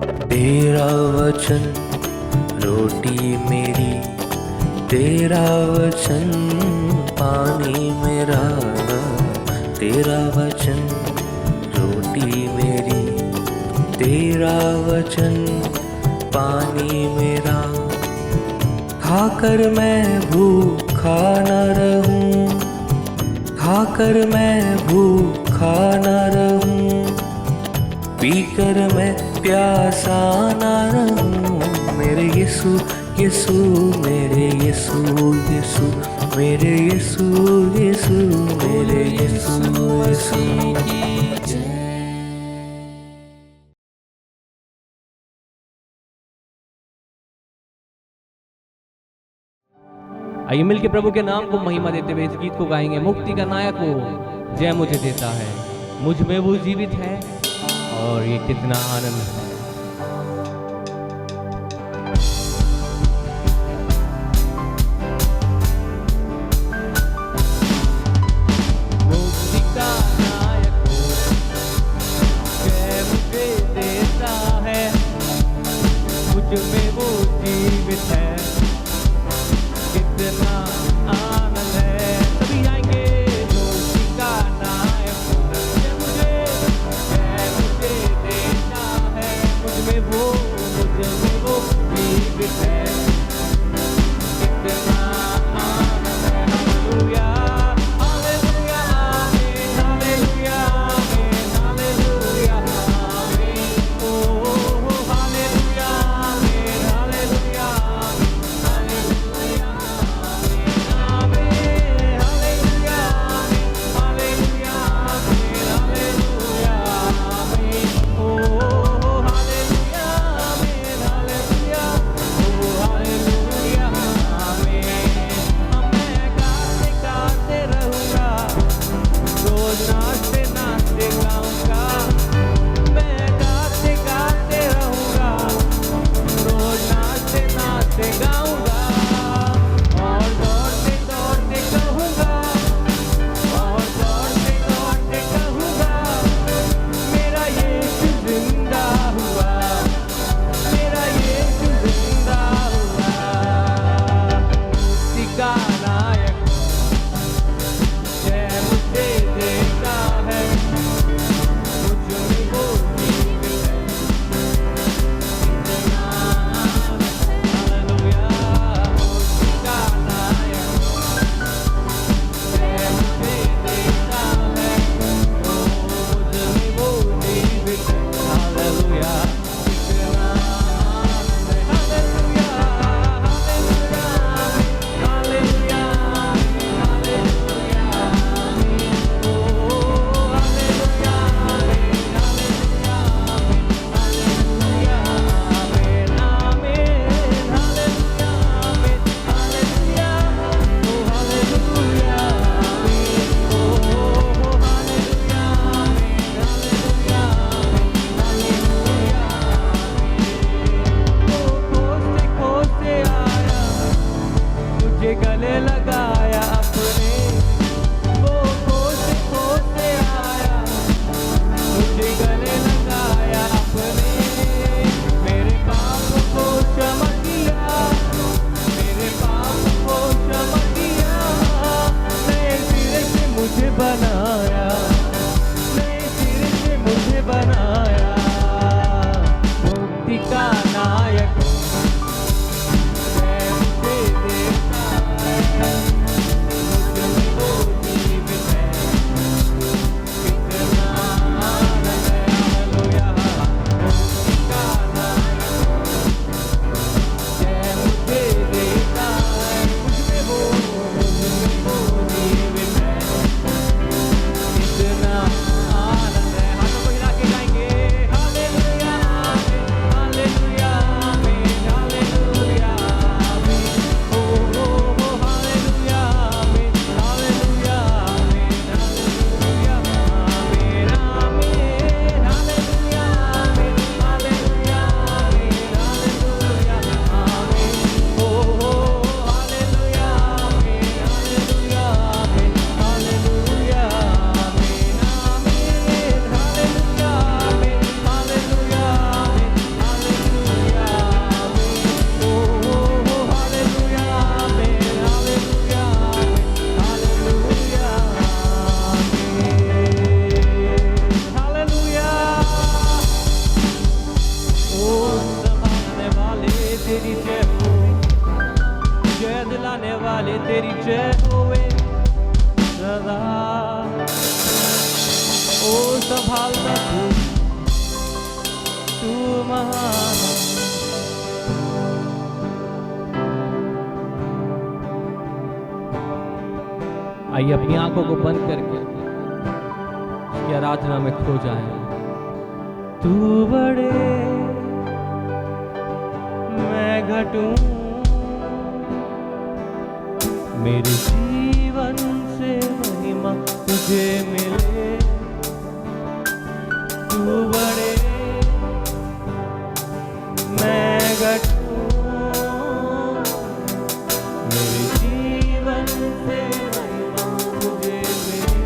तेरा वचन रोटी मेरी, तेरा वचन पानी मेरा। तेरा वचन रोटी मेरी, तेरा वचन पानी मेरा। खाकर मैं भूखा न रहूं, खाकर मैं भूखा न रहूं, पीकर मैं प्यासा न रहूं। मेरे यीशु यीशु, मेरे यीशु यीशु, मेरे यीशु यीशु, मेरे यीशु यीशु। आइए मिलके प्रभु के नाम को महिमा देते हुए इस गीत को गाएंगे। मुक्ति का नायक वो जय मुझे देता है, मुझ में वो जीवित है और ये कितना आनंद है। मुक्ति का नायक वो जय मुझे देता है, मुझ में वो जीवित है, कितना आनंद है। सभी आएंगे। मुक्ति का नायक जय मुझे देता है, मुझ में वो जीवित है, कितना आनंद है। हालेलुया हालेलुया आमीन, हालेलुया आमीन, हालेलुया आमीन। ओ हालेलुया आमीन, हालेलुया नाचते नाचते गाऊंगा, मैं गाते गाते रहूंगा, रोज नाचते नाचते गाऊंगा, और दौड़ते दौड़ते कहूंगा, और दौड़ते दौड़ते कहूंगा, मेरा यीशु जिंदा हुआ, मेरा यीशु जिंदा हुआ। मुक्ति का नायक जय मुझे देता है, मुझ में वो जीवित है, कितना हालेलुया। मुक्ति का नायक जय मुझे देता है, मुझ में वो जीवित है, हालेलुया, कितना आनंद है। Hallelujah hallelujah hallelujah hallelujah. मुझे गले लगाया अपने, वो खोते खोते आया, मुझे गले लगाया अपने, मेरे पाप को क्षमा किया, मेरे पाप को क्षमा किया, नए सिरे से मुझे बनाया, नए सिरे से मुझे बनाया। मुक्ति का नायक जय मुझे देता है, मुझ में वो जीवित है, कितना आनंद है। हालेलुया। मुक्ति का नायक जय मुझे देता है, मुझ में वो जीवित है, कितना आनंद है। हाथों को हिला के गाएंगे। संभालता तू महान है। आइए अपनी आंखों को बंद करके उसकी आराधना में खो जाए। तू बड़े मैं घटूं, मेरे जीवन से महिमा तुझे मिले। तू बड़े मैं घटूं, मेरे जीवन से महिमा तुझे मिले।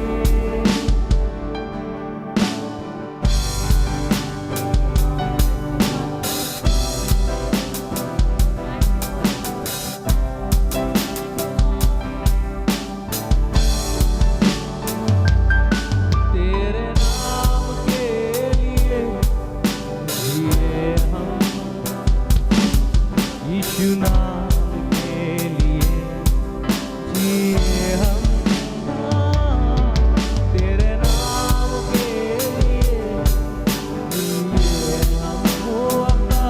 तेरे नाम के लिए जिए हम, यीशु नाम के लिए जिए हम। तेरे नाम के लिए जिए हम, हो अब्बा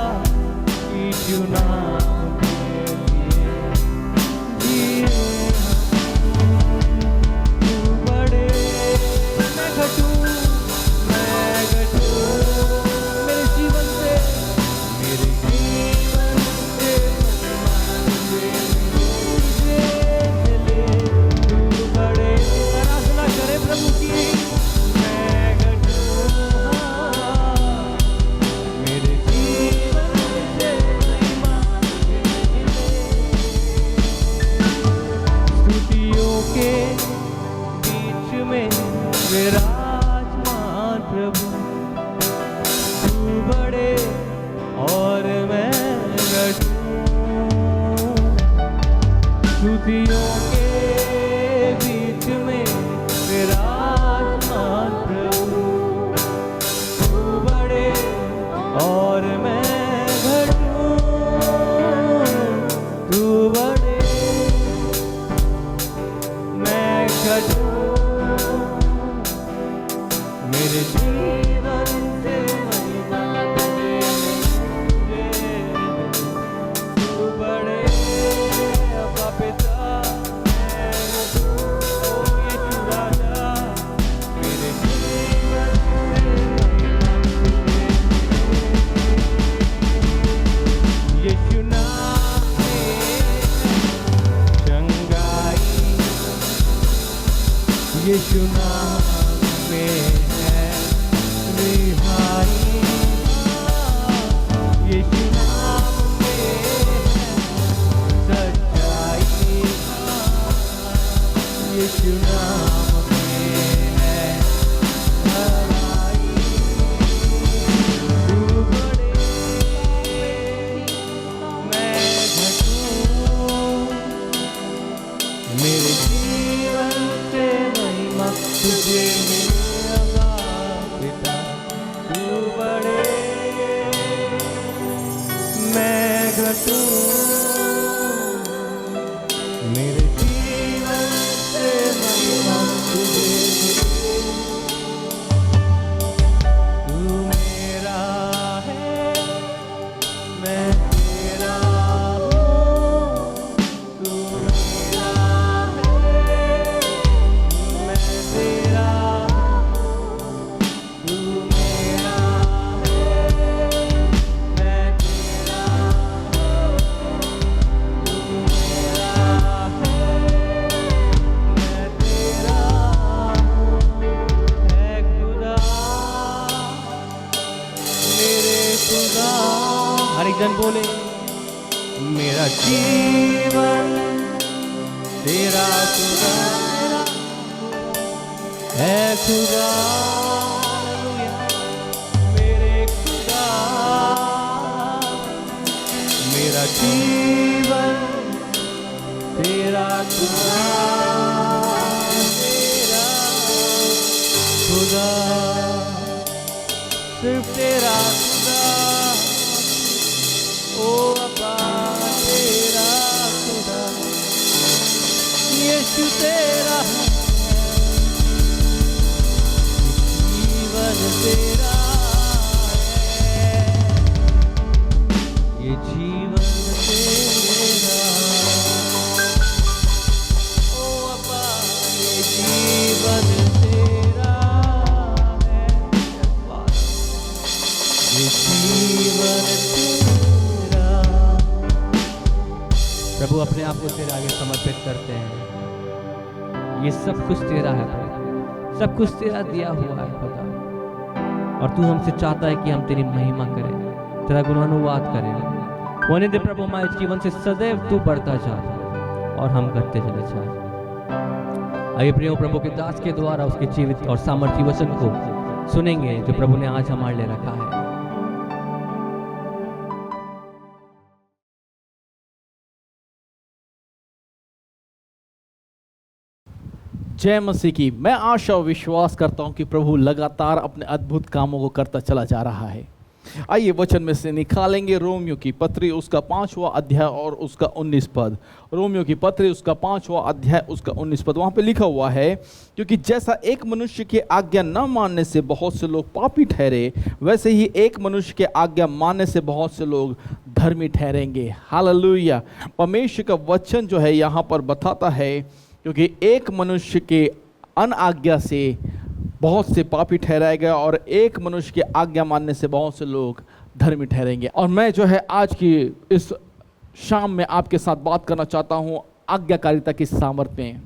यीशु नाम के लिए जिए हम। तू बड़े मैं घटूं, मेरे जीवन से मेरे जीवन से तुझे मिले। तू बड़े आराधना करे प्रभु की। मैं घटूं, मेरे जीवन से महिमा तुझे मिले। स्तुतियों के बीच में विराजमान प्रभु, तू बड़े और मैं घटूं। स्तुतियों के बीच में विराजमान प्रभु, तू बड़े और मैं घटूं। तू बड़े मैं घटूं, मेरे जीवन से महिमा तुझे मिले। तू बड़े अब्बा पिता मैं घटूं, ओ यीशु राजा मेरे जीवन से महिमा तुझे मिले। यीशु नाम में चंगाई, यीशु नाम में है रिहाई। यीशु नाम में है सच्चाई, यीशु नाम में है भलाई। तू बड़े मैं घटूं, मेरे जीवन से महिमा तुझे मिलेगा पिता। तू बड़े मैं घटूं, मेरे जीवन से महिमा तुझे मिले। तू मेरा है मैं तेरा हूँ, तू मेरा है मैं तेरा हूँ। तू मेरा है मैं तेरा हूँ, तू मेरा है मैं तेरा हूँ। है खुदा मेरे खुदा, हर एक जन बोले मेरा जीवन तेरा खुदा है। खुदा मेरे खुदा, मेरा जीवन तेरा खुदा, तेरा खुदा, सिर्फ तेरा खुदा। ओ अब्बा तेरा खुदा, यीशु तेरा है जीवन तेरा। प्रभु अपने आप को तेरे आगे समर्पित करते हैं। ये सब कुछ तेरा है प्रभु, सब कुछ तेरा दिया हुआ है खुदा, और तू हमसे चाहता है कि हम तेरी महिमा करें, तेरा गुणानुवाद करें। होने दे प्रभु हमारे जीवन से सदैव तू बढ़ता जा और हम करते चले जा। आइए प्रियो प्रभु के दास के द्वारा उसके जीवित और सामर्थी वचन को सुनेंगे जो प्रभु ने आज हमारे लिए रखा है। जय मसीह की। मैं आशा और विश्वास करता हूं कि प्रभु लगातार अपने अद्भुत कामों को करता चला जा रहा है। आइए वचन में से निकालेंगे रोमियो की पत्री उसका 5वां अध्याय और उसका 19 पद। रोमियो की पत्री उसका 5वां अध्याय उसका 19 पद। वहाँ पे लिखा हुआ है, क्योंकि जैसा एक मनुष्य की आज्ञा न मानने से बहुत से लोग पापी ठहरे, वैसे ही एक मनुष्य की आज्ञा मानने से बहुत से लोग धर्मी ठहरेंगे। हालेलुया। परमेश्वर का वचन जो है यहाँ पर बताता है, क्योंकि एक मनुष्य के अनाज्ञा से बहुत से पापी ठहराए गए और एक मनुष्य की आज्ञा मानने से बहुत से लोग धर्मी ठहरेंगे। और मैं जो है आज की इस शाम में आपके साथ बात करना चाहता हूँ आज्ञाकारिता की सामर्थ्य में।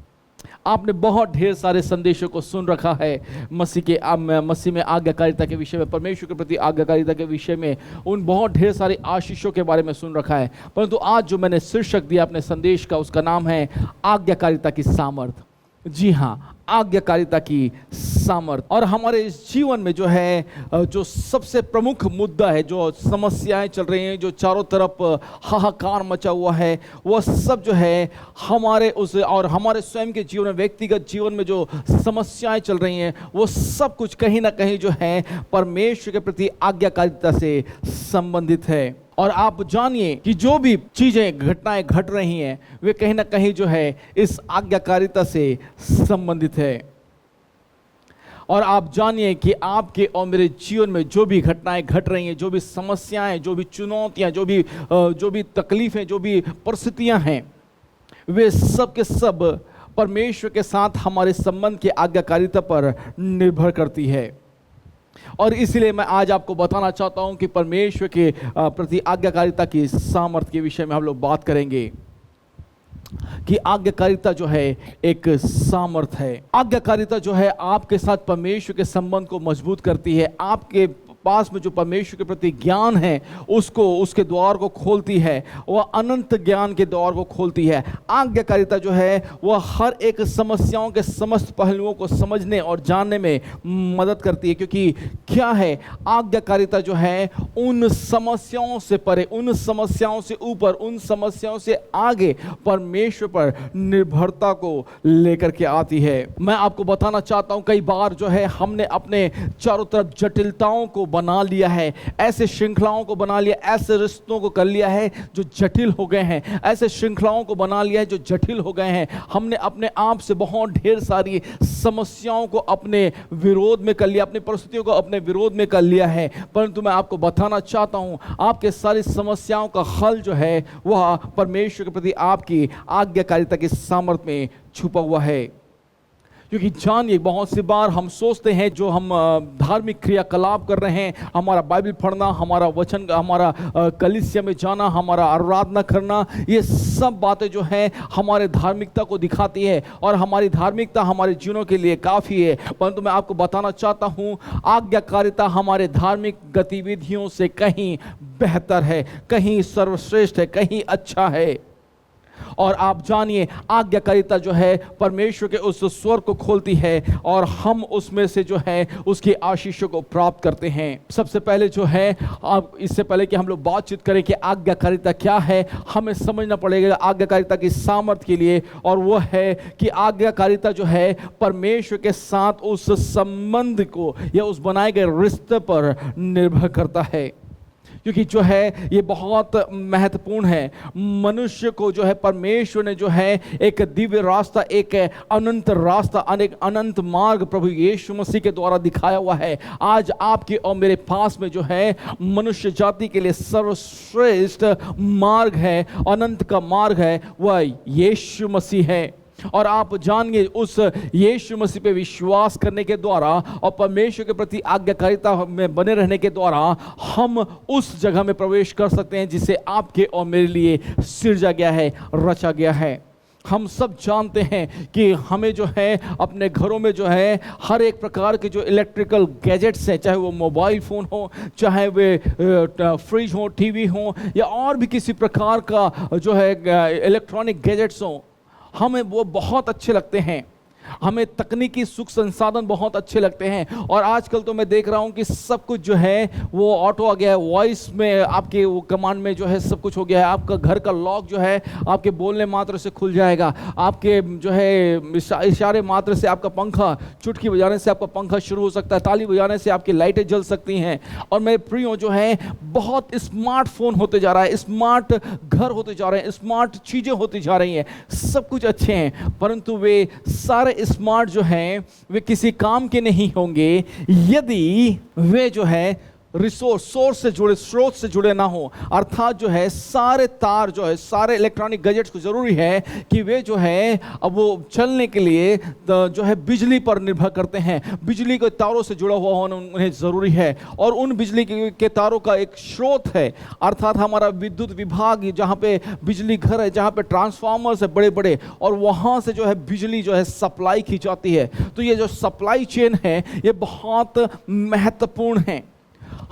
आपने बहुत ढेर सारे संदेशों को सुन रखा है मसीह में आज्ञाकारिता के विषय में, परमेश्वर के प्रति आज्ञाकारिता के विषय में, उन बहुत ढेर सारी आशीषों के बारे में सुन रखा है। परंतु आज जो मैंने शीर्षक दिया अपने संदेश का, उसका नाम है आज्ञाकारिता की सामर्थ। जी हाँ, आज्ञाकारिता की सामर्थ। और हमारे इस जीवन में जो है, जो सबसे प्रमुख मुद्दा है, जो समस्याएं चल रही हैं, जो चारों तरफ हाहाकार मचा हुआ है, वह सब जो है हमारे उस और हमारे स्वयं के जीवन में, व्यक्तिगत जीवन में जो समस्याएं चल रही हैं, वो सब कुछ कहीं ना कहीं जो है परमेश्वर के प्रति आज्ञाकारिता से संबंधित है। और आप जानिए कि जो भी चीजें, घटनाएं घट रही हैं, वे कहीं ना कहीं जो है इस आज्ञाकारिता से संबंधित है। और आप जानिए कि आपके और मेरे जीवन में जो भी घटनाएं घट रही हैं, जो भी समस्याएं, जो भी चुनौतियां, जो भी तकलीफें, जो भी परिस्थितियां हैं, वे सब के सब परमेश्वर के साथ हमारे संबंध की आज्ञाकारिता पर निर्भर करती है। और इसलिए मैं आज आपको बताना चाहता हूं कि परमेश्वर के प्रति आज्ञाकारिता की सामर्थ्य के विषय में हम लोग बात करेंगे कि आज्ञाकारिता जो है एक सामर्थ है। आज्ञाकारिता जो है आपके साथ परमेश्वर के संबंध को मजबूत करती है। आपके पास में जो परमेश्वर के प्रति ज्ञान है, उसके द्वार को खोलती है, वह अनंत ज्ञान के द्वार को खोलती है। आज्ञाकारिता जो है वह हर एक समस्याओं के समस्त पहलुओं को समझने और जानने में मदद करती है। क्योंकि क्या है, आज्ञाकारिता जो है उन समस्याओं से परे, उन समस्याओं से ऊपर, उन समस्याओं से आगे परमेश्वर पर निर्भरता को लेकर के आती है। मैं आपको बताना चाहता हूं, कई बार जो है हमने अपने चारों तरफ जटिलताओं को बना लिया है, ऐसे श्रृंखलाओं को बना लिया, ऐसे रिश्तों को कर लिया है जो जटिल हो गए हैं, ऐसे श्रृंखलाओं को बना लिया है जो जटिल हो गए हैं। हमने अपने आप से बहुत ढेर सारी समस्याओं को अपने विरोध में कर लिया, अपनी परिस्थितियों को अपने विरोध में कर लिया है। परंतु मैं आपको बताना चाहता हूं, आपके सारी समस्याओं का हल जो है वह परमेश्वर के प्रति आपकी आज्ञाकारिता की सामर्थ्य में छुपा हुआ है। क्योंकि जानिए, बहुत सी बार हम सोचते हैं जो हम धार्मिक क्रियाकलाप कर रहे हैं, हमारा बाइबल पढ़ना, हमारा वचन, हमारा कलीसिया में जाना, हमारा आराधना करना, ये सब बातें जो हैं हमारे धार्मिकता को दिखाती है और हमारी धार्मिकता हमारे जीवनों के लिए काफ़ी है। परंतु मैं आपको बताना चाहता हूँ, आज्ञाकारिता हमारे धार्मिक गतिविधियों से कहीं बेहतर है, कहीं सर्वश्रेष्ठ है, कहीं अच्छा है। और आप जानिए, आज्ञाकारिता जो है परमेश्वर के उस स्वर को खोलती है और हम उसमें से जो है उसकी आशीषों को प्राप्त करते हैं। सबसे पहले जो है, आप इससे पहले कि हम लोग बातचीत करें कि आज्ञाकारिता क्या है, हमें समझना पड़ेगा आज्ञाकारिता की सामर्थ्य के लिए। और वो है कि आज्ञाकारिता जो है परमेश्वर के साथ उस संबंध को या उस बनाए गए रिश्ते पर निर्भर करता है। क्योंकि जो है ये बहुत महत्वपूर्ण है। मनुष्य को जो है परमेश्वर ने जो है एक दिव्य रास्ता, एक अनंत रास्ता, एक अनंत मार्ग प्रभु यीशु मसीह के द्वारा दिखाया हुआ है। आज आपके और मेरे पास में जो है मनुष्य जाति के लिए सर्वश्रेष्ठ मार्ग है, अनंत का मार्ग है, वह यीशु मसीह है। और आप जानिए उस यीशु मसीह पे विश्वास करने के द्वारा और परमेश्वर के प्रति आज्ञाकारिता में बने रहने के द्वारा हम उस जगह में प्रवेश कर सकते हैं जिसे आपके और मेरे लिए सृजा गया है, रचा गया है। हम सब जानते हैं कि हमें जो है अपने घरों में जो है हर एक प्रकार के जो इलेक्ट्रिकल गैजेट्स हैं, चाहे वो मोबाइल फ़ोन हो, चाहे वे फ्रिज हो, टीवी हो, या और भी किसी प्रकार का जो है इलेक्ट्रॉनिक गैजेट्स हो, हमें वो बहुत अच्छे लगते हैं। हमें तकनीकी सुख संसाधन बहुत अच्छे लगते हैं। और आजकल तो मैं देख रहा हूं कि सब कुछ जो है वो ऑटो आ गया है, वॉइस में आपके वो कमांड में जो है सब कुछ हो गया है। आपका घर का लॉक जो है आपके बोलने मात्र से खुल जाएगा, आपके जो है इशारे मात्र से आपका पंखा, चुटकी बजाने से आपका पंखा शुरू हो सकता है, ताली बजाने से आपकी लाइटें जल सकती हैं। और मेरे प्रियो जो है बहुत स्मार्टफोन होते जा रहा है, स्मार्ट घर होते जा रहे हैं, स्मार्ट चीज़ें होती जा रही हैं, सब कुछ अच्छे हैं, परंतु वे सारे स्मार्ट जो हैं वे किसी काम के नहीं होंगे यदि वे जो है सोर्स से जुड़े, स्रोत से जुड़े ना हो। अर्थात जो है सारे तार जो है, सारे इलेक्ट्रॉनिक गैजेट्स को जरूरी है कि वे जो है अब वो चलने के लिए जो है बिजली पर निर्भर करते हैं, बिजली के तारों से जुड़ा हुआ होना उन्हें जरूरी है। और उन बिजली के तारों का एक स्रोत है, अर्थात हमारा विद्युत विभाग, जहाँ पे बिजली घर है, जहाँ पे ट्रांसफार्मर्स है बड़े बड़े, और वहाँ से जो है बिजली जो है सप्लाई की जाती है। तो ये जो सप्लाई चेन है ये बहुत महत्वपूर्ण है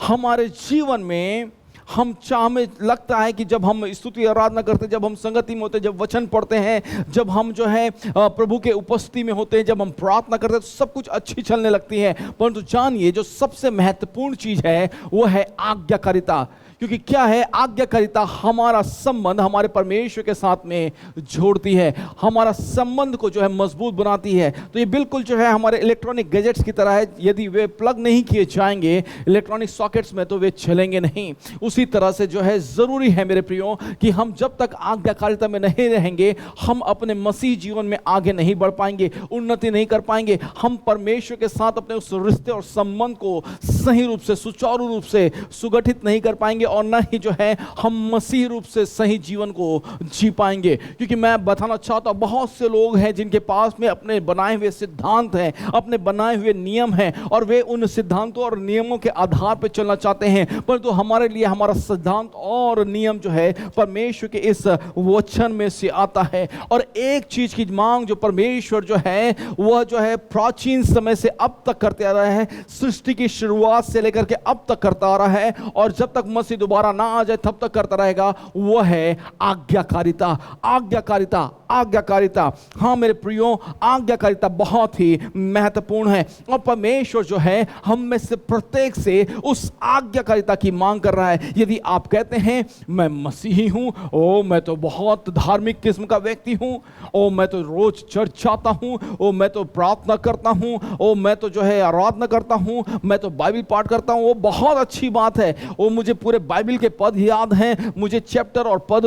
हमारे जीवन में। हमें लगता है कि जब हम स्तुति आराधना करते हैं, जब हम संगति में होते हैं, जब वचन पढ़ते हैं, जब हम जो है प्रभु के उपस्थिति में होते हैं, जब हम प्रार्थना करते हैं, तो सब कुछ अच्छी चलने लगती है। परंतु जानिए जो सबसे महत्वपूर्ण चीज है वो है आज्ञाकारिता। क्योंकि क्या है, आज्ञाकारिता हमारा संबंध हमारे परमेश्वर के साथ में जोड़ती है, हमारा संबंध को जो है मजबूत बनाती है। तो ये बिल्कुल जो है हमारे इलेक्ट्रॉनिक गैजेट्स की तरह है, यदि वे प्लग नहीं किए जाएंगे इलेक्ट्रॉनिक सॉकेट्स में तो वे चलेंगे नहीं। उसी तरह से जो है जरूरी है मेरे प्रियो कि हम जब तक आज्ञाकारिता में नहीं रहेंगे हम अपने मसीह जीवन में आगे नहीं बढ़ पाएंगे, उन्नति नहीं कर पाएंगे। हम परमेश्वर के साथ अपने उस रिश्ते और संबंध को सही रूप से, सुचारू रूप से सुगठित नहीं कर पाएंगे, और न ही जो है हम मसीह रूप से सही जीवन को जी पाएंगे। क्योंकि मैं बताना चाहता हूं बहुत से लोग हैं जिनके पास में अपने बनाए हुए सिद्धांत हैं, अपने बनाए हुए नियम हैं, और वे उन सिद्धांतों और नियमों के आधार पर चलना चाहते हैं। परंतु हमारे लिए हमारा सिद्धांत और नियम जो है परमेश्वर के इस वचन में से आता है। और एक चीज की मांग जो परमेश्वर जो है वह जो है प्राचीन समय से अब तक करते आ रहा है, सृष्टि की शुरुआत से लेकर के अब तक करता आ रहा है, और जब तक मसीह दोबारा ना आ जाए तब तक करता रहेगा, वो है आज्ञाकारिता। आज्ञाकारिता, आज्ञाकारिता। हाँ मेरे प्रियो, आज्ञाकारिता बहुत ही महत्वपूर्ण है, और परमेश्वर जो है हम में से प्रत्येक से उस आज्ञाकारिता की मांग कर रहा है। यदि आप कहते हैं मैं मसीही हूं, ओ मैं तो बहुत धार्मिक किस्म का व्यक्ति हूं, ओ मैं तो रोज चर्च जाता हूं, ओ मैं तो प्रार्थना करता हूं, ओ मैं तो जो है आराधना करता हूं, मैं तो बाइबल पाठ करता हूं, वो बहुत अच्छी बात है, ओ मुझे पूरे बाइबल के पद याद हैं, मुझे चैप्टर और पद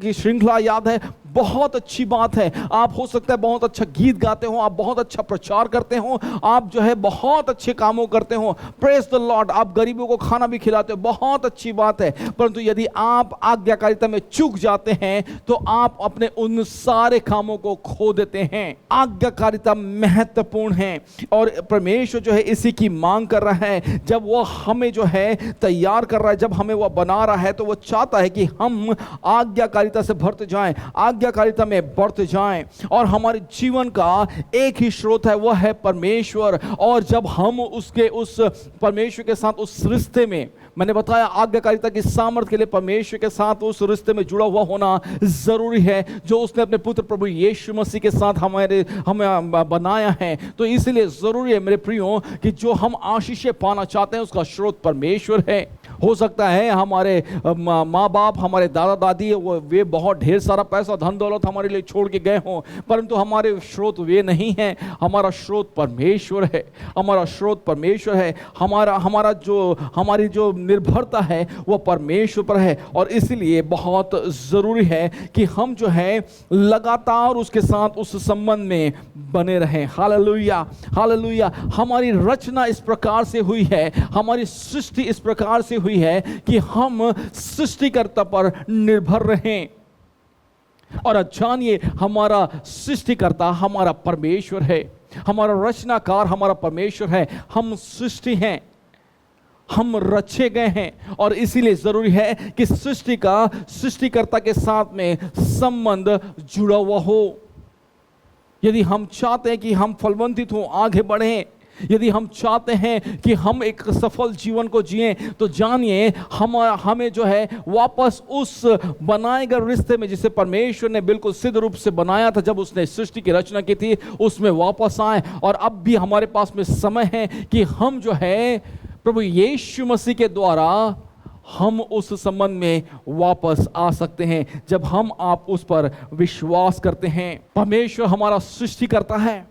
की श्रृंखला याद है, बहुत अच्छी बात है। आप हो सकता है बहुत अच्छा गीत गाते हो, आप बहुत अच्छा प्रचार करते हो, आप जो है बहुत अच्छे कामों करते हो, प्रेज द लॉर्ड, आप गरीबों को खाना भी खिलाते हो, बहुत अच्छी बात है। परंतु यदि आप आज्ञाकारिता में चूक जाते हैं तो आप अपने उन सारे कामों को खो देते हैं। आज्ञाकारिता महत्वपूर्ण है, और परमेश्वर जो है इसी की मांग कर रहा है। जब वो हमें जो है तैयार कर रहा है, जब हमें वो बना रहा है, तो वो चाहता है कि हम आज्ञाकारिता से भरते जाएं, आज्ञाकारिता में बढ़ते जाएं। और हमारे जीवन का एक ही स्रोत है, वह है परमेश्वर। और जब हम उसके उस परमेश्वर के साथ उस रिश्ते में, मैंने बताया आज्ञाकारिता की सामर्थ के लिए परमेश्वर के साथ उस रिश्ते में जुड़ा हुआ होना जरूरी है, जो उसने अपने पुत्र प्रभु यीशु मसीह के साथ हमें बनाया है। तो इसलिए जरूरी है मेरे प्रियो कि जो हम आशीषें पाना चाहते हैं उसका स्रोत परमेश्वर है। हो सकता है हमारे माँ बाप, हमारे दादा दादी वे बहुत ढेर सारा पैसा धन दौलत हमारे लिए छोड़ के गए हों, परंतु हमारे स्रोत वे नहीं हैं। हमारा स्रोत परमेश्वर है, हमारा स्रोत परमेश्वर है। हमारी जो निर्भरता है वह परमेश्वर पर है, और इसलिए बहुत ज़रूरी है कि हम जो है लगातार उसके साथ उस संबंध में बने रहें। Hallelujah, hallelujah. हमारी रचना इस प्रकार से हुई है, हमारी सृष्टि इस प्रकार से हुई है कि हम सृष्टिकर्ता पर निर्भर रहें। और जानिए हमारा सृष्टिकर्ता हमारा परमेश्वर है, हमारा रचनाकार हमारा परमेश्वर है। हम सृष्टि हैं, हम रचे गए हैं और इसीलिए जरूरी है कि सृष्टि का सृष्टिकर्ता के साथ में संबंध जुड़ा हुआ हो। यदि हम चाहते हैं कि हम फलवंतित हों, आगे बढ़ें, यदि हम चाहते हैं कि हम एक सफल जीवन को जिएं, तो जानिए हमें जो है वापस उस बनाए गए रिश्ते में जिसे परमेश्वर ने बिल्कुल सिद्ध रूप से बनाया था जब उसने सृष्टि की रचना की थी, उसमें वापस आए। और अब भी हमारे पास में समय है कि हम जो है प्रभु यीशु मसीह के द्वारा हम उस संबंध में वापस आ सकते हैं जब हम आप उस पर विश्वास करते हैं। परमेश्वर हमारा सृष्टि करता है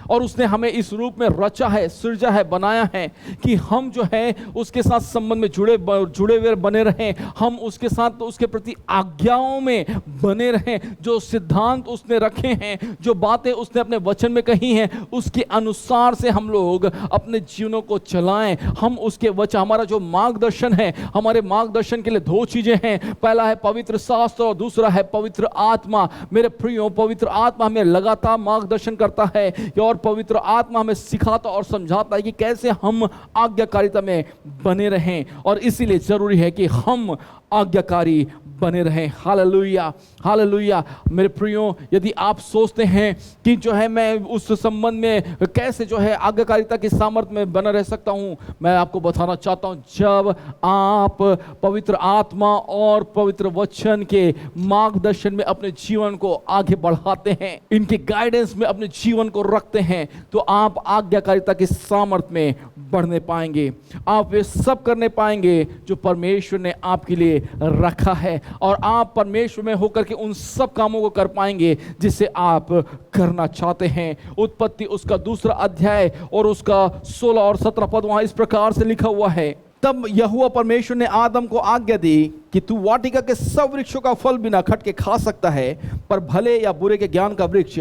और उसने हमें इस रूप में रचा है, सृजा है, बनाया है कि हम जो है उसके साथ संबंध में जुड़े हुए बने रहें, हम उसके साथ तो उसके प्रति आज्ञाओं में बने रहें। जो सिद्धांत उसने रखे हैं, जो बातें उसने अपने वचन में कही हैं, उसके अनुसार से हम लोग अपने जीवनों को चलाएं। हम उसके वचन, हमारा जो मार्गदर्शन है, हमारे मार्गदर्शन के लिए दो चीजें हैं। पहला है पवित्र शास्त्र और दूसरा है पवित्र आत्मा। मेरे प्रियो, पवित्र आत्मा हमें लगातार मार्गदर्शन करता है और पवित्र आत्मा हमें सिखाता और समझाता है कि कैसे हम आज्ञाकारिता में बने रहें, और इसीलिए जरूरी है कि हम आज्ञाकारी बने रहें। Hallelujah, hallelujah. मेरे प्रियो, यदि आप सोचते हैं कि जो है मैं उस संबंध में कैसे जो है आज्ञाकारिता की सामर्थ्य में बना रह सकता हूं, मैं आपको बताना चाहता हूं, जब आप पवित्र आत्मा और पवित्र वचन के मार्गदर्शन में अपने जीवन को आगे बढ़ाते हैं, इनके गाइडेंस में अपने जीवन को रखते हैं, तो आप आज्ञाकारिता की सामर्थ्य में बढ़ने पाएंगे। आप वे सब करने पाएंगे जो परमेश्वर ने आपके लिए रखा है, और आप परमेश्वर में होकर के उन सब कामों को कर पाएंगे जिसे आप करना चाहते हैं। उत्पत्ति उसका 2 अध्याय और उसका 16 और 17 पद वहां इस प्रकार से लिखा हुआ है। तब यहोवा परमेश्वर ने आदम को आज्ञा दी कि तू वाटिका के सब वृक्षों का फल बिना खट के खा सकता है, पर भले या बुरे के ज्ञान का वृक्ष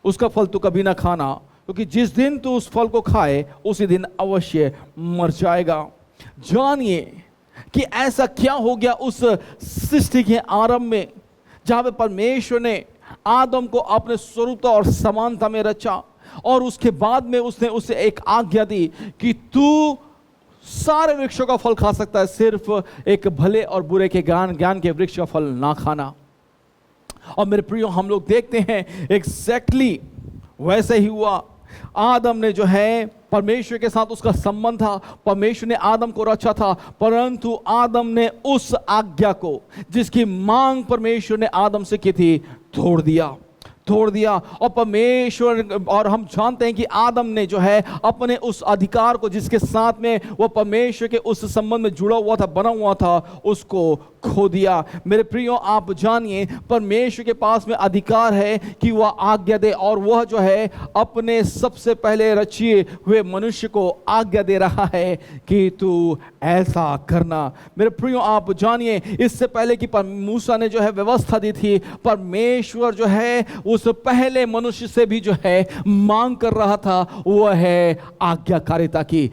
उसका फल तू कभी ना खाना, क्योंकि जिस दिन तू उस फल को खाए उसी दिन अवश्य मर जाएगा। जानिए कि ऐसा क्या हो गया उस सृष्टि के आरंभ में, जहां पे परमेश्वर ने आदम को अपने स्वरूपता और समानता में रचा, और उसके बाद में उसने उसे एक आज्ञा दी कि तू सारे वृक्षों का फल खा सकता है, सिर्फ एक भले और बुरे के ज्ञान के वृक्ष का फल ना खाना। और मेरे प्रियो, हम लोग देखते हैं एग्जैक्टली वैसे ही हुआ। आदम ने जो है परमेश्वर के साथ उसका संबंध था, परमेश्वर ने आदम को रचा था, परंतु आदम ने उस आज्ञा को जिसकी मांग परमेश्वर ने आदम से की थी तोड़ दिया। और परमेश्वर, और हम जानते हैं कि आदम ने जो है अपने उस अधिकार को जिसके साथ में वो परमेश्वर के उस संबंध में जुड़ा हुआ था, बना हुआ था, उसको खो दिया। मेरे प्रियो, आप जानिए परमेश्वर के पास में अधिकार है कि वह आज्ञा दे, और वह जो है अपने सबसे पहले रचिए हुए मनुष्य को आज्ञा दे रहा है कि तू ऐसा करना। मेरे प्रियो, आप जानिए इससे पहले कि मूसा ने जो है व्यवस्था दी थी, परमेश्वर जो है उस पहले मनुष्य से भी जो है मांग कर रहा था, वह है आज्ञाकारिता की।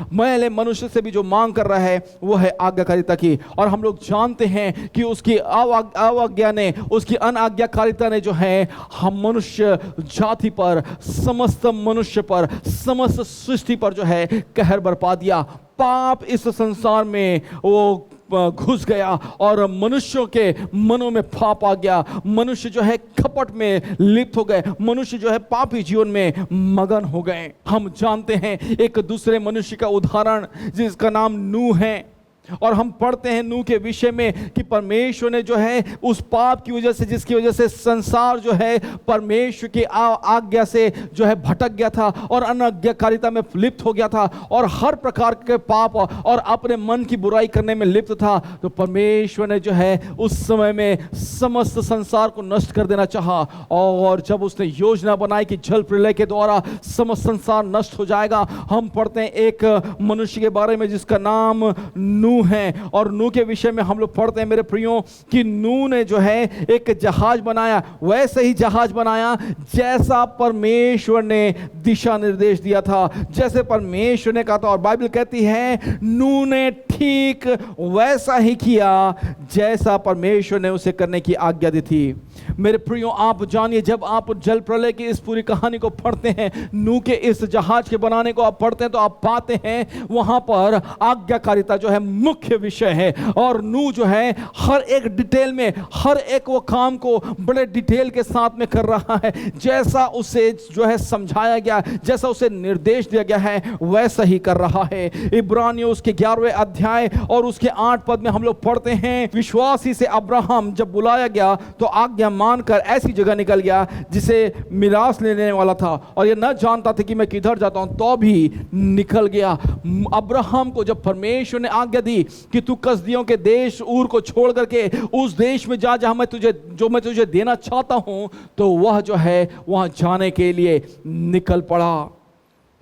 पहले मनुष्य से भी जो मांग कर रहा है वह है आज्ञाकारिता की। और हम लोग जानते हैं कि उसकी अवज्ञा ने, उसकी अनाज्ञाकारिता ने जो है हम मनुष्य जाति पर, समस्त मनुष्य पर, समस्त सृष्टि पर जो है कहर बरपा दिया। पाप इस संसार में वो घुस गया और मनुष्यों के मनों में पाप आ गया। मनुष्य जो है कपट में लिप्त हो गए, मनुष्य जो है पापी जीवन में मगन हो गए। हम जानते हैं एक दूसरे मनुष्य का उदाहरण जिसका नाम नूह है, और हम पढ़ते हैं नूह के विषय में कि परमेश्वर ने जो है उस पाप की वजह से, जिसकी वजह से संसार जो है परमेश्वर की आज्ञा से जो है भटक गया था और अनाज्ञाकारिता में लिप्त हो गया था, और हर प्रकार के पाप और अपने मन की बुराई करने में लिप्त था। तो परमेश्वर ने जो है उस समय में समस्त संसार को नष्ट कर देना चाहा, और जब उसने योजना बनाई कि जल प्रलय के द्वारा समस्त संसार नष्ट हो जाएगा। हम पढ़ते हैं एक मनुष्य के बारे में जिसका नाम नूह नू है। और नू के विषय में हम लोग पढ़ते हैं मेरे प्रियो कि नू ने जो है एक जहाज बनाया, वैसे ही जहाज बनाया जैसा परमेश्वर ने दिशा निर्देश दिया था, जैसे परमेश्वर ने कहा था। और बाइबल कहती है नू ने ठीक वैसा ही किया जैसा परमेश्वर ने उसे करने की आज्ञा दी थी। मेरे प्रियो, आप जानिए, जब आप जल प्रलय की इस पूरी कहानी को पढ़ते हैं, नू के इस जहाज के बनाने को आप पढ़ते हैं, तो आप पाते हैं वहां पर आज्ञाकारिता जो है मुख्य विषय है। और नू जो है हर एक डिटेल में, हर एक वो काम को बड़े डिटेल के साथ में कर रहा है, जैसा उसे जो है समझाया गया, जैसा उसे निर्देश दिया गया है वैसा ही कर रहा है। इब्रानियों उसके 11वें अध्याय और उसके 8 पद में हम लोग पढ़ते हैं, विश्वासी से अब्राहम जब बुलाया गया तो आज्ञा मानकर ऐसी जगह निकल गया जिसे मिरास लेने वाला था, और ये न जानता था कि मैं किधर जाता हूं, तो भी निकल गया। अब्राहम को जब परमेश्वर ने आज्ञा दी कि तू कसदियों के देश ऊर को छोड़ करके उस देश में जा जहां मैं तुझे देना चाहता हूं, तो वह जो है वहां जाने के लिए निकल पड़ा।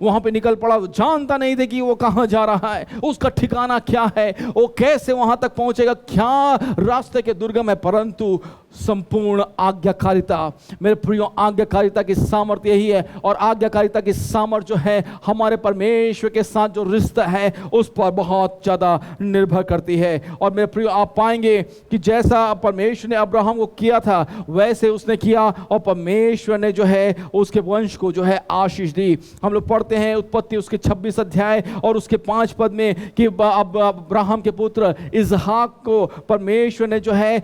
वहां पे निकल पड़ा, जानता नहीं थे कि वो कहां जा रहा है, उसका ठिकाना क्या है, वो कैसे वहां तक पहुंचेगा, क्या रास्ते के दुर्गम है, परंतु संपूर्ण आज्ञाकारिता। मेरे प्रियो, आज्ञाकारिता की सामर्थ्य यही है, और आज्ञाकारिता की सामर्थ्य जो है हमारे परमेश्वर के साथ जो रिश्ता है उस पर बहुत ज्यादा निर्भर करती है। और मेरे प्रियो, आप पाएंगे कि जैसा परमेश्वर ने अब्राहम को किया था वैसे उसने किया, और परमेश्वर ने जो है उसके वंश को जो है आशीष दी। हम लोग पढ़ते हैं उत्पत्ति उसके 26 अध्याय और उसके 5 पद में कि अब्राहम के पुत्र इसहाक को परमेश्वर ने जो है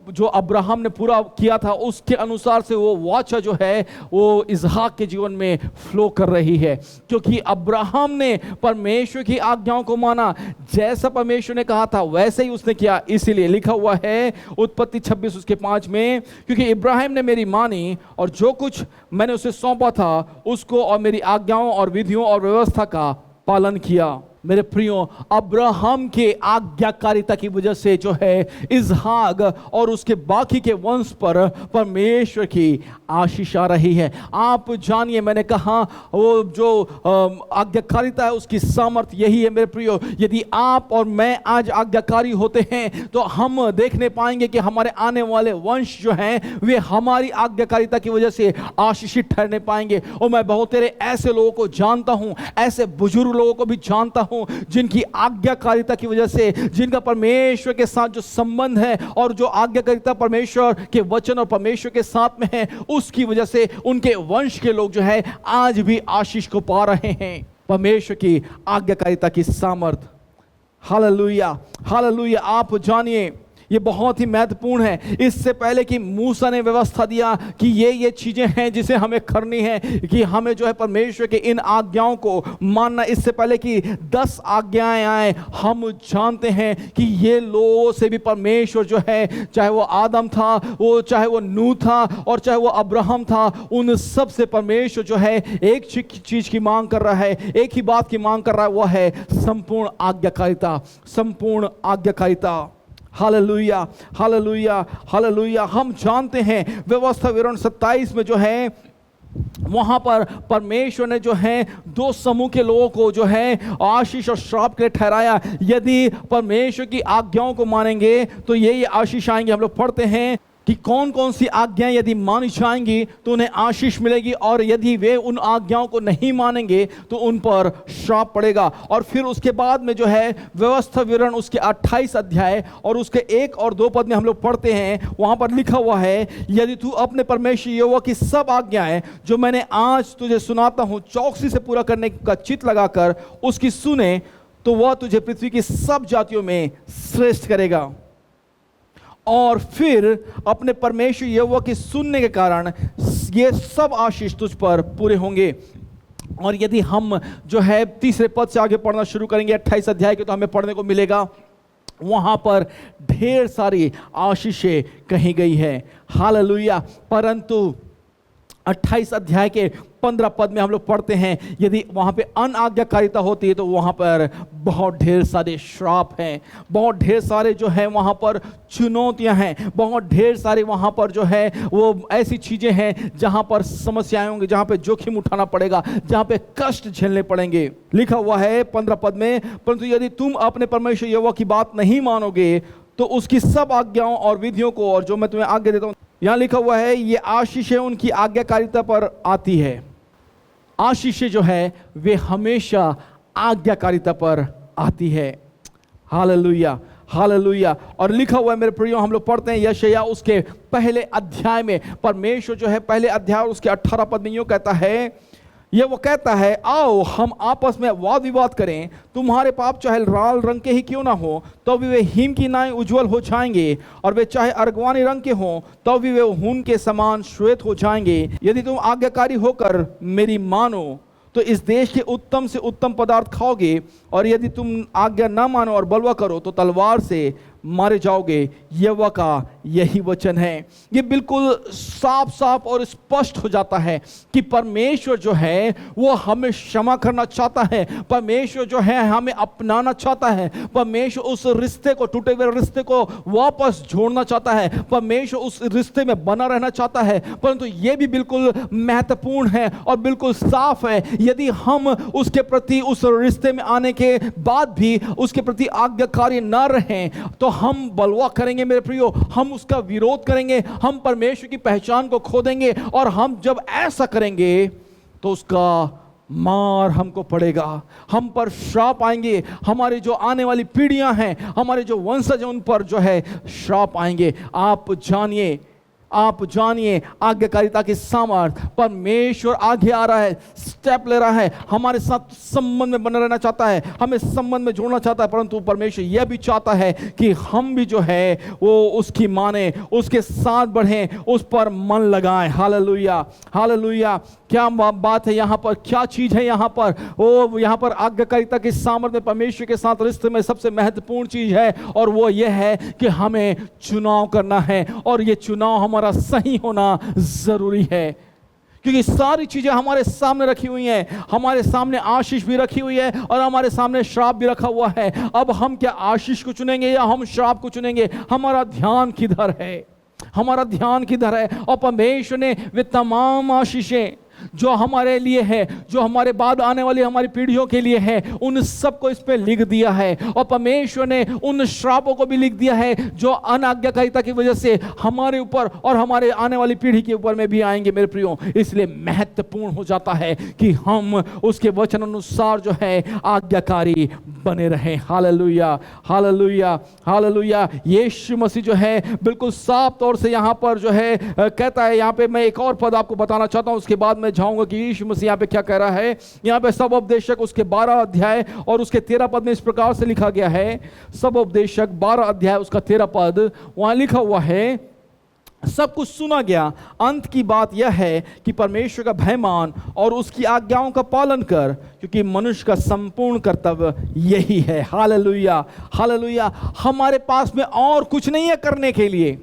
जो अब्राहम ने पूरा किया था उसके अनुसार से वो वाचा जो है वो इसहाक के जीवन में फ्लो कर रही है, क्योंकि अब्राहम ने परमेश्वर की आज्ञाओं को माना, जैसा परमेश्वर ने कहा था वैसे ही उसने किया। इसीलिए लिखा हुआ है उत्पत्ति 26 उसके 5 में, क्योंकि इब्राहिम ने मेरी मानी और जो कुछ मैंने उसे सौंपा था उसको और मेरी आज्ञाओं और विधियों और व्यवस्था का पालन किया। मेरे प्रियो, अब्राहम के आज्ञाकारिता की वजह से जो है इसहाक और उसके बाकी के वंश पर परमेश्वर की आशीष आ रही है। आप जानिए, मैंने कहा वो जो आज्ञाकारिता है उसकी सामर्थ्य यही है मेरे प्रियो। यदि आप और मैं आज आज्ञाकारी होते हैं तो हम देखने पाएंगे कि हमारे आने वाले वंश जो हैं वे हमारी आज्ञाकारिता की वजह से आशीषित ठहरने पाएंगे। और मैं बहुत तेरे ऐसे लोगों को जानता हूं, ऐसे बुजुर्ग लोगों को भी जानता हूं जिनकी आज्ञाकारिता की वजह से, जिनका परमेश्वर के साथ जो संबंध है और जो आज्ञाकारिता परमेश्वर के वचन और परमेश्वर के साथ में है, उसकी वजह से उनके वंश के लोग जो है आज भी आशीष को पा रहे हैं। परमेश्वर की आज्ञाकारिता की सामर्थ, हालेलुया हालेलुया। आप जानिए, ये बहुत ही महत्वपूर्ण है। इससे पहले कि मूसा ने व्यवस्था दिया कि ये चीजें हैं जिसे हमें करनी है, कि हमें जो है परमेश्वर के इन आज्ञाओं को मानना, इससे पहले कि 10 आज्ञाएं आए, हम जानते हैं कि ये लोगों से भी परमेश्वर जो है, चाहे वो आदम था, वो चाहे वो नूह था और चाहे वो अब्राहम था, उन सब से परमेश्वर जो है एक चीज की मांग कर रहा है, एक ही बात की मांग कर रहा है, वह है संपूर्ण आज्ञाकारिता, संपूर्ण आज्ञाकारिता। Hallelujah hallelujah hallelujah. हम जानते हैं व्यवस्था विवरण 27 में जो है वहां पर परमेश्वर ने जो है 2 समूह के लोगों को जो है आशीष और श्राप के लिए ठहराया। यदि परमेश्वर की आज्ञाओं को मानेंगे तो ये आशीष आएंगे। हम लोग पढ़ते हैं कि कौन कौन सी आज्ञाएं यदि मानी जाएंगी तो उन्हें आशीष मिलेगी, और यदि वे उन आज्ञाओं को नहीं मानेंगे तो उन पर श्राप पड़ेगा। और फिर उसके बाद में जो है व्यवस्था विवरण उसके 28 अध्याय और उसके 1 और 2 पद में हम लोग पढ़ते हैं, वहां पर लिखा हुआ है, यदि तू अपने परमेश्वर यहोवा की सब आज्ञाएं जो मैंने आज तुझे सुनाता हूं चौकसी से पूरा करने का चित्त लगाकर उसकी सुने, तो वह तुझे पृथ्वी की सब जातियों में श्रेष्ठ करेगा। और फिर अपने परमेश्वर यहोवा की सुनने के कारण ये सब आशीष तुझ पर पूरे होंगे। और यदि हम जो है 3 पद से आगे पढ़ना शुरू करेंगे 28 अध्याय के, तो हमें पढ़ने को मिलेगा वहां पर ढेर सारी आशीषें कही गई है। हालेलुया। परंतु 28 अध्याय के 15 पद में हम लोग पढ़ते हैं, यदि वहाँ पे अनाज्ञाकारिता होती है तो वहाँ पर बहुत ढेर सारे श्राप हैं, बहुत ढेर सारे जो है वहाँ पर चुनौतियाँ हैं, बहुत ढेर सारे वहाँ पर जो है वो ऐसी चीज़ें हैं जहाँ पर समस्याएं होंगी, जहाँ पे जोखिम उठाना पड़ेगा, जहाँ पे कष्ट झेलने पड़ेंगे। लिखा हुआ है 15 पद में, परंतु यदि तुम अपने परमेश्वर यहोवा की बात नहीं मानोगे तो उसकी सब आज्ञाओं और विधियों को, और जो मैं तुम्हें आज्ञा देता हूँ, यहाँ लिखा हुआ है ये आशीषें उनकी आज्ञाकारिता पर आती है। आशीषें जो है वे हमेशा आज्ञाकारिता पर आती है। Hallelujah, hallelujah. और लिखा हुआ है मेरे प्रियो, हम लोग पढ़ते हैं यशायाह उसके पहले अध्याय में, परमेश्वर जो है पहले अध्याय उसके 18 पद में यूं कहता है, ये वो कहता है, आओ हम आपस में वाद विवाद करें, तुम्हारे पाप चाहे लाल रंग के ही क्यों ना हो तो भी वे हिम की नाई उज्जवल हो जाएंगे, और वे चाहे अर्गवानी रंग के हों तो भी वे ऊन के समान श्वेत हो जाएंगे। यदि तुम आज्ञाकारी होकर मेरी मानो तो इस देश के उत्तम से उत्तम पदार्थ खाओगे, और यदि तुम आज्ञा ना मानो और बलवा करो तो तलवार से मारे जाओगे। यहोवा का यही वचन है। ये बिल्कुल साफ साफ और स्पष्ट हो जाता है कि परमेश्वर जो है वो हमें क्षमा करना चाहता है, परमेश्वर जो है हमें अपनाना चाहता है, परमेश्वर उस रिश्ते को, टूटे हुए रिश्ते को वापस जोड़ना चाहता है, परमेश्वर उस रिश्ते में बना रहना चाहता है। परंतु ये भी बिल्कुल महत्वपूर्ण है और बिल्कुल साफ है, यदि हम उसके प्रति, उस रिश्ते में आने के बाद भी उसके प्रति आज्ञाकारी न रहें तो हम बलवा करेंगे मेरे प्रियो, हम उसका विरोध करेंगे, हम परमेश्वर की पहचान को खो देंगे, और हम जब ऐसा करेंगे तो उसका मार हमको पड़ेगा, हम पर श्राप आएंगे, हमारे जो आने वाली पीढ़ियां हैं, हमारे जो वंशज हैं उन पर जो है श्राप आएंगे। आप जानिए आज्ञाकारिता की सामर्थ, परमेश्वर आगे आ रहा है, स्टेप ले रहा है, हमारे साथ संबंध में बना रहना चाहता है, हमें संबंध में जोड़ना चाहता है, परंतु परमेश्वर यह भी चाहता है कि हम भी जो है वो उसकी माने, उसके साथ बढ़ें, उस पर मन लगाएं। Hallelujah, hallelujah. क्या बात है यहाँ पर, क्या चीज है यहाँ पर? वो यहाँ पर आज्ञाकारिता की सामर्थ में परमेश्वर के साथ रिश्ते में सबसे महत्वपूर्ण चीज है, और वो ये है कि हमें चुनाव करना है, और ये चुनाव हमारा सही होना जरूरी है, क्योंकि सारी चीजें हमारे सामने रखी हुई हैं, हमारे सामने आशीष भी रखी हुई है और हमारे सामने श्राप भी रखा हुआ है। अब हम क्या आशीष को चुनेंगे या हम श्राप को चुनेंगे? हमारा ध्यान किधर है? हमारा ध्यान किधर है? और परमेश्वर ने वे तमाम आशीषें जो हमारे लिए है, जो हमारे बाद आने वाली हमारी पीढ़ियों के लिए है, उन सबको इस पे लिख दिया है, और परमेश्वर ने उन श्रापों को भी लिख दिया है जो अनाज्ञाकारिता की वजह से हमारे ऊपर और हमारे आने वाली पीढ़ी के ऊपर में भी आएंगे मेरे प्रियो। इसलिए महत्वपूर्ण हो जाता है कि हम उसके वचन अनुसार जो है आज्ञाकारी बने रहें। Hallelujah, hallelujah, hallelujah. Yeshu Masih जो है बिल्कुल साफ तौर से यहाँ पर जो है कहता है, यहाँ पे मैं एक और पद आपको बताना चाहता हूँ, उसके बाद मैं जाऊंगा कि यीशु मसीह यहाँ पे क्या कह रहा है। यहाँ पे सब उपदेशक उसके 12 अध्याय और उसके 13 पद में इस प्रकार से लिखा गया है। सब उपदेशक 12 अध्याय उसका 13 पद, वहां लिखा हुआ है, सब कुछ सुना गया, अंत की बात यह है कि परमेश्वर का भय मान और उसकी आज्ञाओं का पालन कर, क्योंकि मनुष्य का संपूर्ण कर्तव्य यही है। Hallelujah, hallelujah. हमारे पास में और कुछ नहीं है करने के लिए,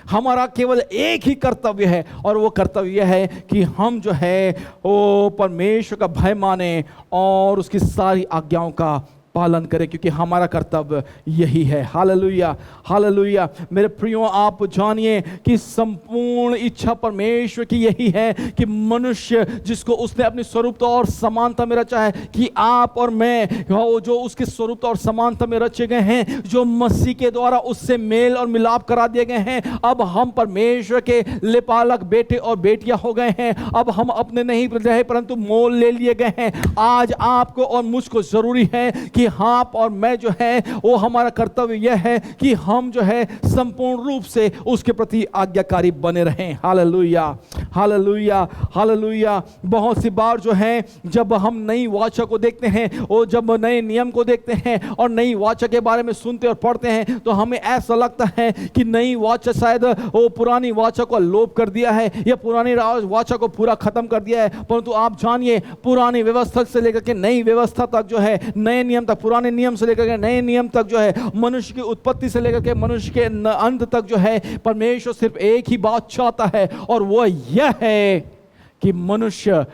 हमारा केवल एक ही कर्तव्य है, और वो कर्तव्य यह है कि हम जो है वो परमेश्वर का भय माने और उसकी सारी आज्ञाओं का पालन करें, क्योंकि हमारा कर्तव्य यही है। Hallelujah, hallelujah. मेरे प्रियो, आप जानिए कि संपूर्ण इच्छा परमेश्वर की यही है कि मनुष्य जिसको उसने अपनी स्वरूपता और समानता में रचा है, कि आप और मैं जो उसके स्वरूपता और समानता में रचे गए हैं, जो मसीह के द्वारा उससे मेल और मिलाप करा दिए गए हैं, अब हम परमेश्वर के लेपालक बेटे और बेटियां हो गए हैं। अब हम अपने नहीं रहे परंतु मोल ले लिए गए हैं। आज आपको और मुझको जरूरी है कि आप और मैं जो है वो हमारा कर्तव्य यह है कि हम जो है संपूर्ण रूप से उसके प्रति आज्ञाकारी बने रहें। Hallelujah, hallelujah, hallelujah. बहुत सी बार जो है जब हम नई वाचा को देखते हैं और जब नए नियम को देखते हैं और नई वाचा के बारे में सुनते और पढ़ते हैं, तो हमें ऐसा लगता है कि नई वाचा शायद वो पुरानी वाचा को लोप कर दिया है या पुरानी वाचा को पूरा खत्म कर दिया है। परंतु आप जानिए, पुरानी व्यवस्था से लेकर के नई व्यवस्था तक जो है, नए नियम तक, पुराने नियम से लेकर के नए नियम तक जो है, मनुष्य की उत्पत्ति से लेकर के मनुष्य के अंत तक जो है, परमेश्वर सिर्फ एक ही बात चाहता है, और वो यह है कि मनुष्य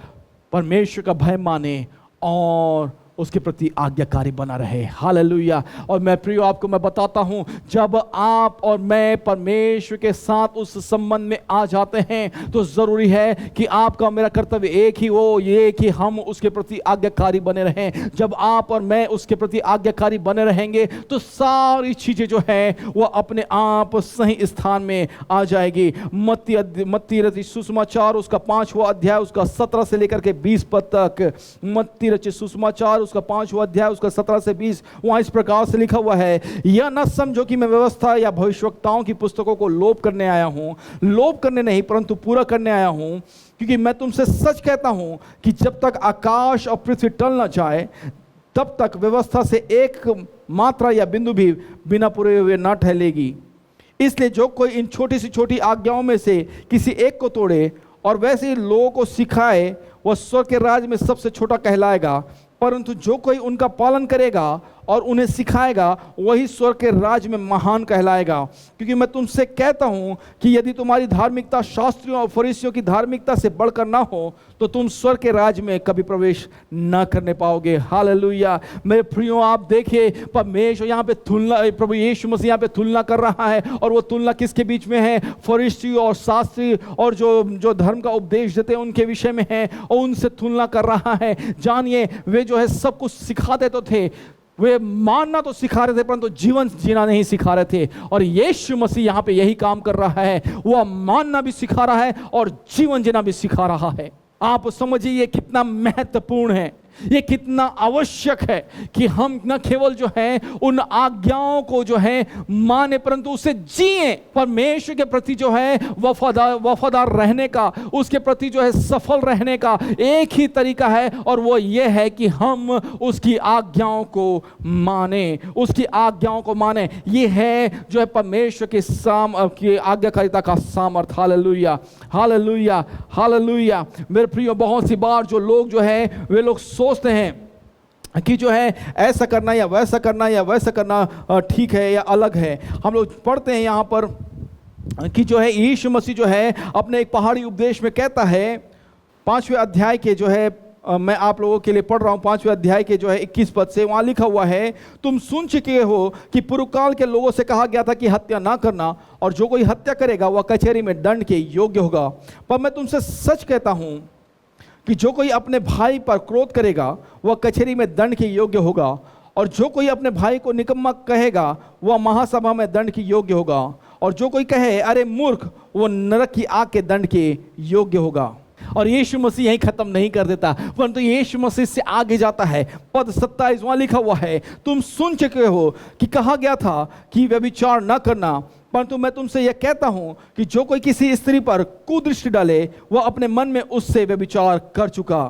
परमेश्वर का भय माने और उसके प्रति आज्ञाकारी बना रहे। हालेलुया। और मैं प्रियो आपको मैं बताता हूं, जब आप और मैं परमेश्वर के साथ उस संबंध में आ जाते हैं तो जरूरी है कि आपका मेरा कर्तव्य एक ही हो, ये कि हम उसके प्रति आज्ञाकारी बने रहें। जब आप और मैं उसके प्रति आज्ञाकारी बने रहेंगे तो सारी चीजें जो है वो अपने आप सही स्थान में आ जाएगी। मत्ती रचित सुसमाचार उसका 5वां अध्याय उसका 17 से लेकर के 20 पद तक, मत्ती रचित सुसमाचार उसका 5वां अध्याय उसका 17 से 20, वहां इस प्रकार से लिखा हुआ है, यह न समझो कि मैं व्यवस्था या भविष्यवक्ताओं की पुस्तकों को लोप करने आया हूं, लोप करने नहीं परंतु पूरा करने आया हूं। क्योंकि मैं तुमसे सच कहता हूं कि जब तक आकाश और पृथ्वी टल न जाए तब तक व्यवस्था से एक मात्रा या बिंदु भी बिना पूरे हुए न ठहरेगी। इसलिए जो कोई इन छोटी से छोटी आज्ञाओं में से किसी एक को तोड़े और वैसे ही लोगों को सिखाए, वह स्वर्ग के राज्य में सबसे छोटा कहलाएगा, परंतु जो कोई उनका पालन करेगा और उन्हें सिखाएगा वही स्वर्ग के राज्य में महान कहलाएगा। क्योंकि मैं तुमसे कहता हूं कि यदि तुम्हारी धार्मिकता शास्त्रियों और फरीसियों की धार्मिकता से बढ़कर ना हो तो तुम स्वर्ग के राज्य में कभी प्रवेश ना करने पाओगे। हालेलुया। मेरे प्रियो आप देखिए, परमेश्वर यहाँ पे तुलना, प्रभु यीशु मसीह यहाँ पे तुलना कर रहा है। और वो तुलना किसके बीच में है? फरीसी और शास्त्री और जो धर्म का उपदेश देते हैं उनके विषय में है, और उनसे तुलना कर रहा है। जानिए, वे जो है सब कुछ सिखाते तो थे, वे मानना तो सिखा रहे थे परंतु जीवन जीना नहीं सिखा रहे थे। और यीशु मसीह यहाँ पे यही काम कर रहा है, वह मानना भी सिखा रहा है और जीवन जीना भी सिखा रहा है। आप समझिए ये कितना महत्वपूर्ण है, ये कितना आवश्यक है कि हम न केवल जो है उन आज्ञाओं को जो है माने परंतु उसे जिए। परमेश्वर के प्रति जो है वफादार रहने का, उसके प्रति जो है सफल रहने का एक ही तरीका है, और वो ये है कि हम उसकी आज्ञाओं को माने, उसकी आज्ञाओं को माने। ये है जो है परमेश्वर की आज्ञाकारिता का सामर्थ। Hallelujah, hallelujah, hallelujah. मेरे प्रियो, बहुत सी बार जो लोग जो है वे लोग सोचते हैं कि जो है ऐसा करना या वैसा करना या वैसा करना ठीक है या अलग है। हम लोग पढ़ते हैं यहाँ पर कि जो है यीशु मसीह जो है अपने एक पहाड़ी उपदेश में कहता है, 5वें अध्याय के जो है मैं आप लोगों के लिए पढ़ रहा हूँ, 5वें अध्याय के जो है 21 पद से, वहाँ लिखा हुआ है, तुम सुन चुके हो कि पूर्वकाल के लोगों से कहा गया था कि हत्या ना करना, और जो कोई हत्या करेगा वह कचहरी में दंड के योग्य होगा। पर मैं तुमसे सच कहता हूँ कि जो कोई अपने भाई पर क्रोध करेगा वह कचहरी में दंड के योग्य होगा, और जो कोई अपने भाई को निकम्मा कहेगा वह महासभा में दंड के योग्य होगा, और जो कोई कहे अरे मूर्ख वो नरक की आग के दंड के योग्य होगा। और यीशु मसीह यही खत्म नहीं कर देता परंतु यीशु मसीह से आगे जाता है। पद 27 वहां लिखा हुआ है, तुम सुन चुके हो कि कहा गया था कि व्यभिचार न करना, परंतु मैं तुमसे यह कहता हूं कि जो कोई किसी स्त्री पर कुदृष्टि डाले वह अपने मन में उससे व्यभिचार कर चुका।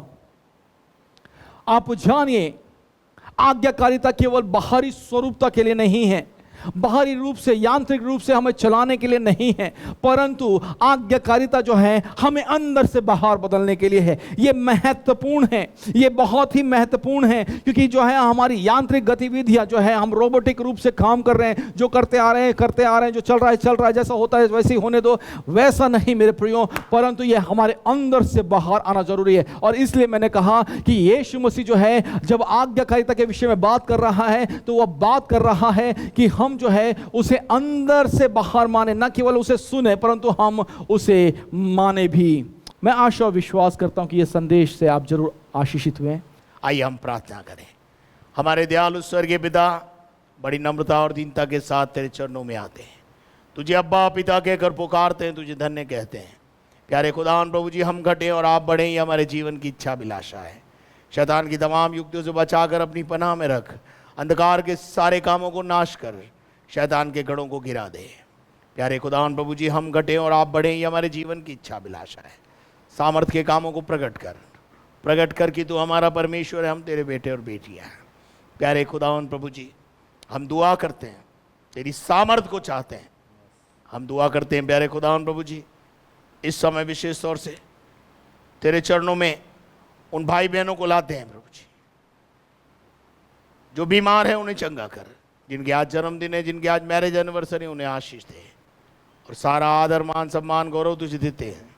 आप जानिए, आज्ञाकारिता केवल बाहरी स्वरूपता के लिए नहीं है, बाहरी रूप से यांत्रिक रूप से हमें चलाने के लिए नहीं है, परंतु आज्ञाकारिता जो है हमें अंदर से बाहर बदलने के लिए है। ये महत्वपूर्ण है, ये बहुत ही महत्वपूर्ण है, क्योंकि जो है हमारी यांत्रिक गतिविधियां जो है हम रोबोटिक रूप से काम कर रहे हैं, जो करते आ रहे हैं, जो चल रहा है, जैसा होता है वैसे ही होने दो, वैसा नहीं मेरे प्रियो, परंतु ये हमारे अंदर से बाहर आना जरूरी है। और इसलिए मैंने कहा कि यीशु मसीह जो है जब आज्ञाकारिता के विषय में बात कर रहा है तो वह बात कर रहा है कि हम जो है उसे अंदर से बाहर माने, ना केवल उसे सुने परंतु हम उसे माने भी। मैं आशा और विश्वास करता हूं कि यह संदेश से आप जरूर आशीषित हुए। आइए हम प्रार्थना करें। हमारे दयालु स्वर्गीय पिता, बड़ी नम्रता और दीनता के साथ तेरे चरणों में आते हैं, तुझे अब्बा पिता कहकर पुकारते हैं, तुझे धन्य कहते हैं। प्यारे खुदावन प्रभु जी, हम घटे और आप बढ़े, ही हमारे जीवन की इच्छा अभिलाषा है। शैतान की तमाम युक्तियों से बचाकर अपनी पनाह में रख, अंधकार के सारे कामों को नाश कर, शैतान के गढ़ों को गिरा दे। प्यारे खुदावन प्रभु जी, हम घटे और आप बढ़े, ये हमारे जीवन की इच्छा अभिलाषा है। सामर्थ के कामों को प्रकट कर कि तू हमारा परमेश्वर है, हम तेरे बेटे और बेटियां हैं। प्यारे खुदावन प्रभु जी, हम दुआ करते हैं, तेरी सामर्थ को चाहते हैं, हम दुआ करते हैं प्यारे खुदावन प्रभु जी, इस समय विशेष तौर से तेरे चरणों में उन भाई बहनों को लाते हैं प्रभु जी, जो बीमार हैं उन्हें चंगा कर, जिनके आज जन्मदिन है, जिनके आज मैरिज एनिवर्सरी, उन्हें आशीष दे, और सारा आदर मान सम्मान गौरव तुझे देते हैं।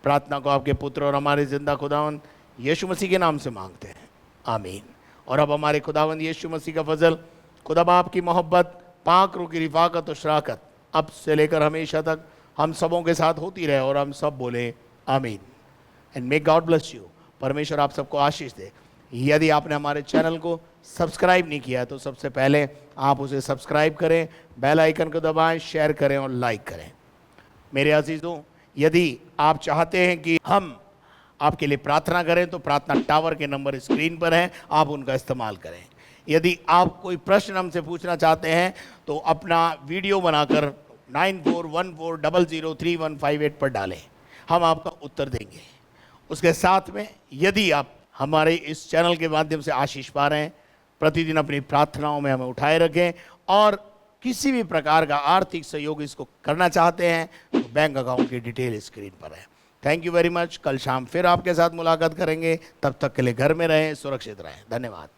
प्रार्थना को आपके पुत्र और हमारे जिंदा खुदावंद यीशु मसीह के नाम से मांगते हैं, आमीन। और अब हमारे खुदावंद यीशु मसीह का फजल, खुदा बाप की मोहब्बत, पाक रूह की रिफाकत और शराकत अब से लेकर हमेशा तक हम सबों के साथ होती रहे, और हम सब बोले आमीन। And may God bless you. परमेश्वर आप सबको आशीष दे। यदि आपने हमारे चैनल को सब्सक्राइब नहीं किया है तो सबसे पहले आप उसे सब्सक्राइब करें, बेल आइकन को दबाएं, शेयर करें और लाइक करें। मेरे अजीज़ों, यदि आप चाहते हैं कि हम आपके लिए प्रार्थना करें तो प्रार्थना टावर के नंबर स्क्रीन पर हैं, आप उनका इस्तेमाल करें। यदि आप कोई प्रश्न हमसे पूछना चाहते हैं तो अपना वीडियो बनाकर 9414003158 पर डालें, हम आपका उत्तर देंगे। उसके साथ में यदि आप हमारे इस चैनल के माध्यम से आशीष पा रहे हैं, प्रतिदिन अपनी प्रार्थनाओं में हमें उठाए रखें, और किसी भी प्रकार का आर्थिक सहयोग इसको करना चाहते हैं तो बैंक अकाउंट की डिटेल स्क्रीन पर है। Thank you very much. कल शाम फिर आपके साथ मुलाकात करेंगे, तब तक के लिए घर में रहें, सुरक्षित रहें। धन्यवाद।